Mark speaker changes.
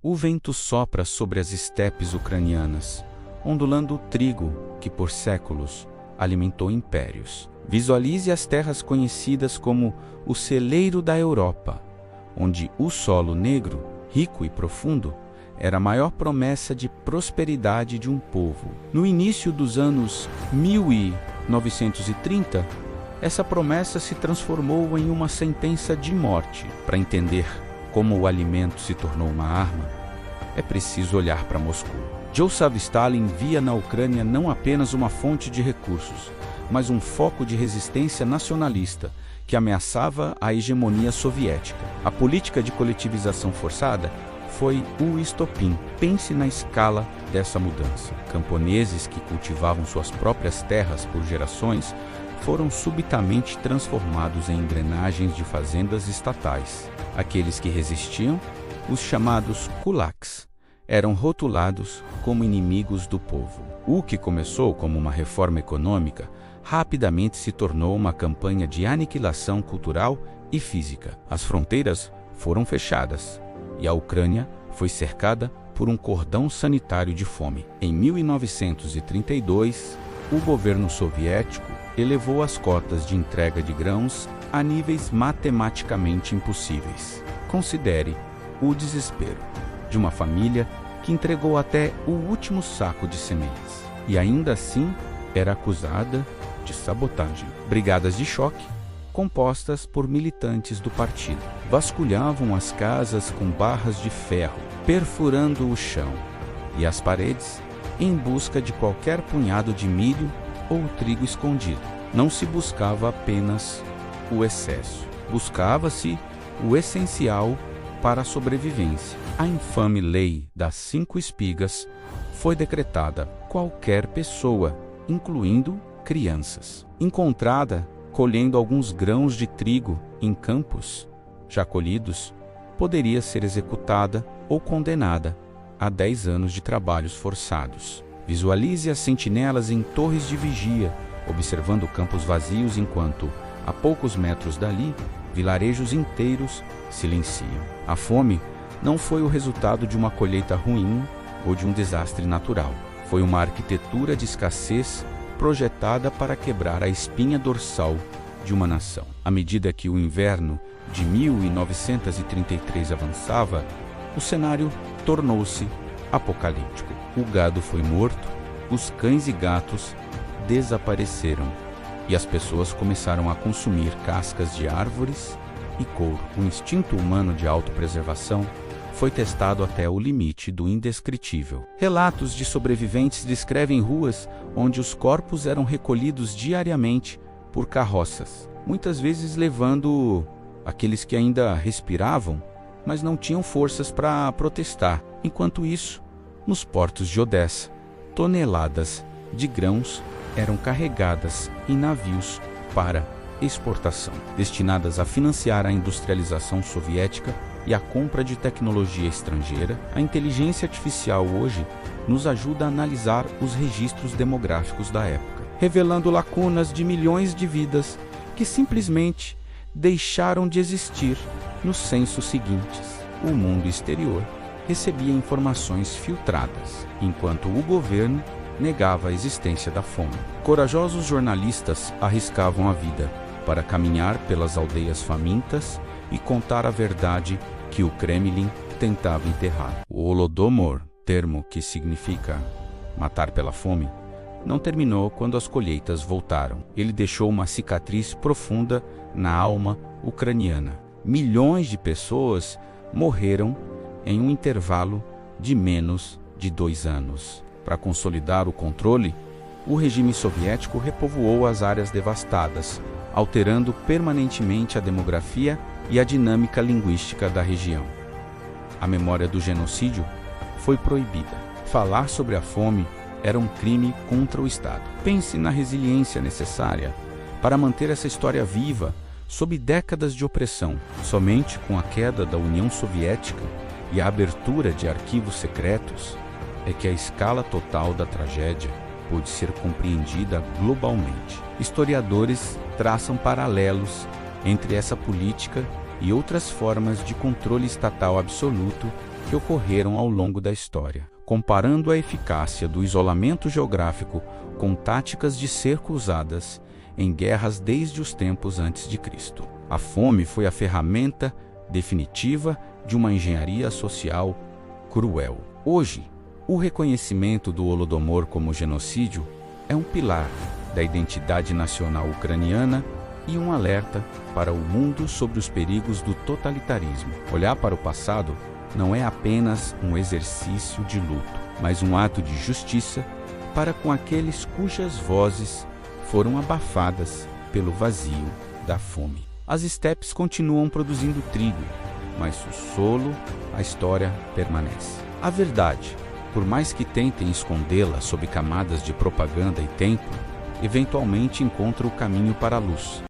Speaker 1: O vento sopra sobre as estepes ucranianas, ondulando o trigo que por séculos alimentou impérios. Visualize as terras conhecidas como o celeiro da Europa, onde o solo negro, rico e profundo, era a maior promessa de prosperidade de um povo. No início dos anos 1930, essa promessa se transformou em uma sentença de morte. Para entender como o alimento se tornou uma arma, é preciso olhar para Moscou. Joseph Stalin via na Ucrânia não apenas uma fonte de recursos, mas um foco de resistência nacionalista que ameaçava a hegemonia soviética. A política de coletivização forçada foi o estopim. Pense na escala dessa mudança. Camponeses que cultivavam suas próprias terras por gerações foram subitamente transformados em engrenagens de fazendas estatais. Aqueles que resistiam, os chamados kulaks, eram rotulados como inimigos do povo. O que começou como uma reforma econômica rapidamente se tornou uma campanha de aniquilação cultural e física. As fronteiras foram fechadas e a Ucrânia foi cercada por um cordão sanitário de fome. Em 1932, o governo soviético elevou as cotas de entrega de grãos a níveis matematicamente impossíveis. Considere o desespero de uma família que entregou até o último saco de sementes e ainda assim era acusada de sabotagem. Brigadas de choque, compostas por militantes do partido, vasculhavam as casas com barras de ferro, perfurando o chão e as paredes em busca de qualquer punhado de milho ou trigo escondido. Não se buscava apenas o excesso, buscava-se o essencial para a sobrevivência. A infame lei das 5 espigas foi decretada. Qualquer pessoa, incluindo crianças, encontrada colhendo alguns grãos de trigo em campos já colhidos, poderia ser executada ou condenada a 10 anos de trabalhos forçados. Visualize as sentinelas em torres de vigia, observando campos vazios enquanto, a poucos metros dali, vilarejos inteiros silenciam. A fome não foi o resultado de uma colheita ruim ou de um desastre natural. Foi uma arquitetura de escassez projetada para quebrar a espinha dorsal de uma nação. À medida que o inverno de 1933 avançava, o cenário tornou-se apocalíptico. O gado foi morto, os cães e gatos desapareceram e as pessoas começaram a consumir cascas de árvores e couro. O instinto humano de autopreservação foi testado até o limite do indescritível. Relatos de sobreviventes descrevem ruas onde os corpos eram recolhidos diariamente por carroças, muitas vezes levando aqueles que ainda respiravam, mas não tinham forças para protestar. Enquanto isso, nos portos de Odessa, toneladas de grãos eram carregadas em navios para exportação, destinadas a financiar a industrialização soviética e a compra de tecnologia estrangeira. A inteligência artificial hoje nos ajuda a analisar os registros demográficos da época, revelando lacunas de milhões de vidas que simplesmente deixaram de existir nos censos seguintes. O mundo exterior recebia informações filtradas, enquanto o governo negava a existência da fome. Corajosos jornalistas arriscavam a vida para caminhar pelas aldeias famintas e contar a verdade que o Kremlin tentava enterrar. O Holodomor, termo que significa matar pela fome, não terminou quando as colheitas voltaram. Ele deixou uma cicatriz profunda na alma ucraniana. Milhões de pessoas morreram em um intervalo de menos de 2 anos. Para consolidar o controle, o regime soviético repovoou as áreas devastadas, alterando permanentemente a demografia e a dinâmica linguística da região. A memória do genocídio foi proibida. Falar sobre a fome era um crime contra o Estado. Pense na resiliência necessária para manter essa história viva sob décadas de opressão. Somente com a queda da União Soviética e a abertura de arquivos secretos é que a escala total da tragédia pôde ser compreendida globalmente. Historiadores traçam paralelos entre essa política e outras formas de controle estatal absoluto que ocorreram ao longo da história, comparando a eficácia do isolamento geográfico com táticas de cerco usadas em guerras desde os tempos antes de Cristo. A fome foi a ferramenta definitiva de uma engenharia social cruel. Hoje, o reconhecimento do Holodomor como genocídio é um pilar da identidade nacional ucraniana e um alerta para o mundo sobre os perigos do totalitarismo. Olhar para o passado não é apenas um exercício de luto, mas um ato de justiça para com aqueles cujas vozes foram abafadas pelo vazio da fome. As estepes continuam produzindo trigo, mas o solo, a história permanece. A verdade, por mais que tentem escondê-la sob camadas de propaganda e tempo, eventualmente encontra o caminho para a luz.